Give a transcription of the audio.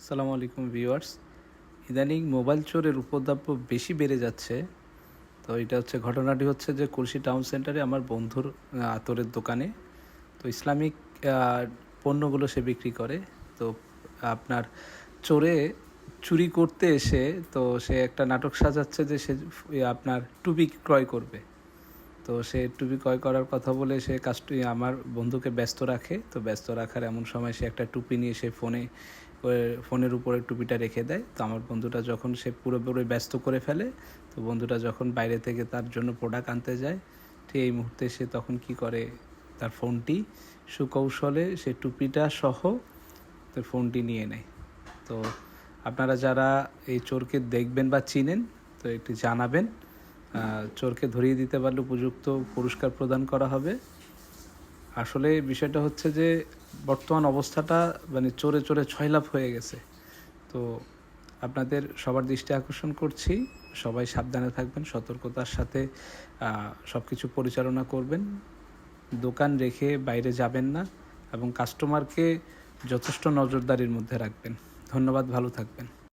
আসসালামু আলাইকুম ভিউয়ার্স। ইদানিং মোবাইল চোরের উপদ্রব বেশি বেড়ে যাচ্ছে। তো এটা হচ্ছে ঘটনাটি হচ্ছে যে কুলসি টাউন সেন্টারে আমার বন্ধুর আতরের দোকানে তো ইসলামিক পণ্যগুলো সে বিক্রি করে। তো আপনার চোরে চুরি করতে এসে তো সে একটা নাটক সাজাচ্ছে যে সে আপনার টুপি ক্রয় করবে। তো সে টুপি ক্রয় করার কথা বলে সে কাজটি আমার বন্ধুকে ব্যস্ত রাখে। তো ব্যস্ত রাখার এমন সময় সে একটা টুপি নিয়ে সে ফোনের উপরে টুপিটা রেখে দেয়। তো আমার বন্ধুটা যখন সে পুরোপুরি ব্যস্ত করে ফেলে, তো বন্ধুটা যখন বাইরে থেকে তার জন্য প্রোডাক্ট আনতে যায়, ঠিক এই মুহূর্তে সে তখন কি করে, তার ফোনটি সুকৌশলে সে টুপিটা সহ তার ফোনটি নিয়ে নেয়। তো আপনারা যারা এই চোরকে দেখবেন বা চিনেন, তো একটু জানাবেন। চোরকে ধরিয়ে দিতে পারলে উপযুক্ত পুরস্কার প্রদান করা হবে। আসলে বিষয়টা হচ্ছে যে বর্তমান অবস্থাটা মানে চোরে চোরে ছয়লাভ হয়ে গেছে। তো আপনাদের সবার দৃষ্টি আকর্ষণ করছি, সবাই সাবধানে থাকবেন, সতর্কতার সাথে সব কিছু পরিচালনা করবেন, দোকান রেখে বাইরে যাবেন না এবং কাস্টমারকে যথেষ্ট নজরদারির মধ্যে রাখবেন। ধন্যবাদ, ভালো থাকবেন।